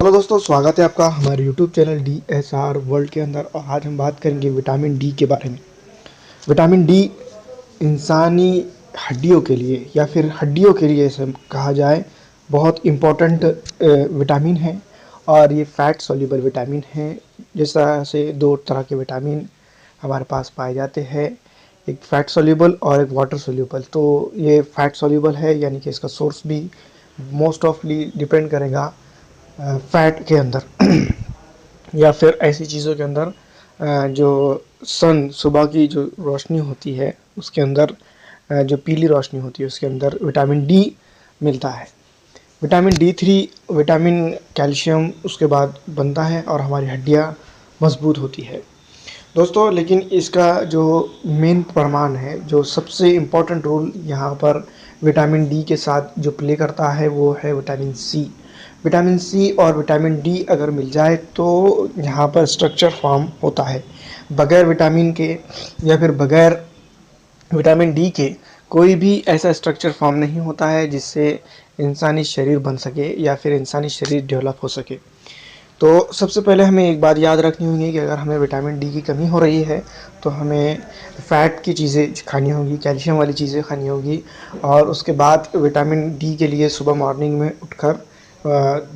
Hello दोस्तों, स्वागत है आपका हमारे यूट्यूब चैनल DSR वर्ल्ड के अंदर। और आज हम बात करेंगे विटामिन डी के बारे में। विटामिन डी इंसानी हड्डियों के लिए या फिर हड्डियों के लिए ऐसे कहा जाए बहुत इम्पोर्टेंट विटामिन है। और ये फैट सॉल्युबल विटामिन है। जिस तरह से दो तरह के विटामिन हमारे पास पाए जाते हैं, एक फैट सॉल्युबल और एक वाटर सॉल्युबल। तो ये फैट सॉल्युबल है, यानी कि इसका सोर्स भी मोस्ट ऑफली डिपेंड करेगा फैट के अंदर या फिर ऐसी चीज़ों के अंदर जो सन सुबह की जो रोशनी होती है उसके अंदर, जो पीली रोशनी होती है उसके अंदर विटामिन डी मिलता है। विटामिन D3 विटामिन कैल्शियम उसके बाद बनता है और हमारी हड्डियाँ मजबूत होती है दोस्तों। लेकिन इसका जो मेन प्रमाण है, जो सबसे इम्पोर्टेंट रोल यहाँ पर विटामिन डी के साथ जो प्ले करता है वो है विटामिन सी। विटामिन सी और विटामिन डी अगर मिल जाए तो यहाँ पर स्ट्रक्चर फॉर्म होता है। बगैर विटामिन के या फिर बगैर विटामिन डी के कोई भी ऐसा स्ट्रक्चर फॉर्म नहीं होता है जिससे इंसानी शरीर बन सके या फिर इंसानी शरीर डेवलप हो सके। तो सबसे पहले हमें एक बात याद रखनी होगी कि अगर हमें विटामिन डी की कमी हो रही है तो हमें फ़ैट की चीज़ें खानी होगी, कैल्शियम वाली चीज़ें खानी होगी। और उसके बाद विटामिन डी के लिए सुबह मॉर्निंग में उठकर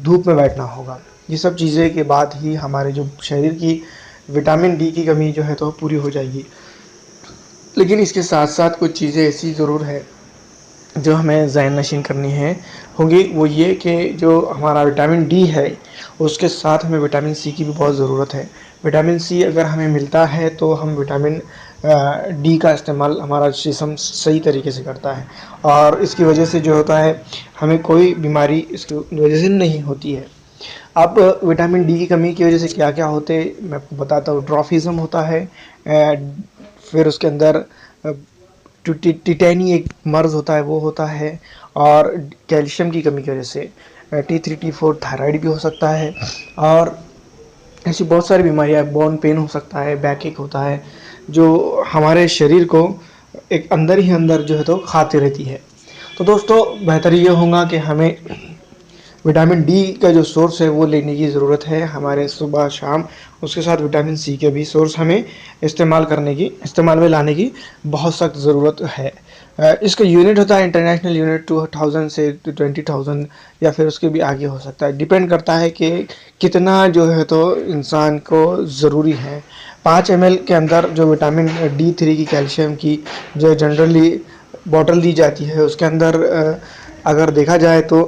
धूप में बैठना होगा। ये सब चीज़ें के बाद ही हमारे जो शरीर की विटामिन डी की कमी जो है तो पूरी हो जाएगी। लेकिन इसके साथ साथ कुछ चीज़ें ऐसी ज़रूर है जो हमें ज़हन नशीन करनी है होंगी। वो ये कि जो हमारा विटामिन डी है उसके साथ हमें विटामिन सी की भी बहुत ज़रूरत है। विटामिन सी अगर हमें मिलता है तो हम विटामिन डी का इस्तेमाल हमारा जिस्म सही तरीके से करता है और इसकी वजह से जो होता है हमें कोई बीमारी इसकी वजह से नहीं होती है। अब विटामिन डी की कमी की वजह से क्या क्या होते मैं आपको बताता हूँ। ड्रॉफिज़म होता है, फिर उसके अंदर टिटेनी एक मर्ज़ होता है वो होता है। और कैल्शियम की कमी की वजह से T3 T4 थायराइड भी हो सकता है। और ऐसी बहुत सारी बीमारियाँ, बोन पेन हो सकता है, बैक एक होता है, जो हमारे शरीर को एक अंदर ही अंदर जो है तो खाती रहती है। तो दोस्तों बेहतर ये होगा कि हमें विटामिन डी का जो सोर्स है वो लेने की ज़रूरत है हमारे सुबह शाम। उसके साथ विटामिन सी के भी सोर्स हमें इस्तेमाल में लाने की बहुत सख्त ज़रूरत है। इसका यूनिट होता है इंटरनेशनल यूनिट 2000 से 20,000 या फिर उसके भी आगे हो सकता है। डिपेंड करता है कि कितना जो है तो इंसान को ज़रूरी है। 5 ml के अंदर जो विटामिन D3 की कैल्शियम की जो जनरली बॉटल दी जाती है उसके अंदर अगर देखा जाए तो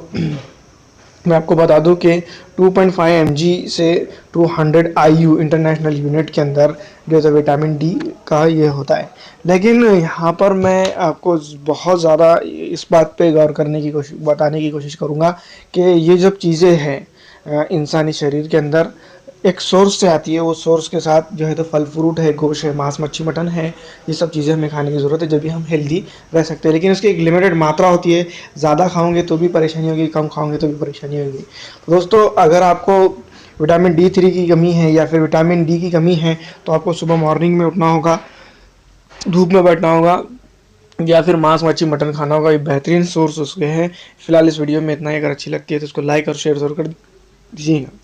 मैं आपको बता दूं कि 2.5 mg से 200 IU इंटरनेशनल यूनिट के अंदर जो है विटामिन डी का ये होता है। लेकिन यहाँ पर मैं आपको बहुत ज़्यादा इस बात पे गौर करने की बताने की कोशिश करूँगा कि ये जब चीज़ें हैं इंसानी शरीर के अंदर एक सोर्स से आती है। वो सोर्स के साथ जो है तो फल फ्रूट है, गोश्त है, मांस मच्छी मटन है, ये सब चीज़ें हमें खाने की ज़रूरत है जब भी हम हेल्दी रह सकते हैं। लेकिन उसकी एक लिमिटेड मात्रा होती है। ज़्यादा खाओगे तो भी परेशानी होगी, कम खाओगे तो भी परेशानी होगी। तो दोस्तों अगर आपको विटामिन D3 की कमी है या फिर विटामिन डी की कमी है तो आपको सुबह मॉर्निंग में उठना होगा, धूप में बैठना होगा या फिर मांस मच्छी मटन खाना होगा। ये बेहतरीन सोर्स उसके हैं। फिलहाल इस वीडियो में इतना ही। अगर अच्छी लगती है तो उसको लाइक और शेयर जरूर कर दीजिएगा।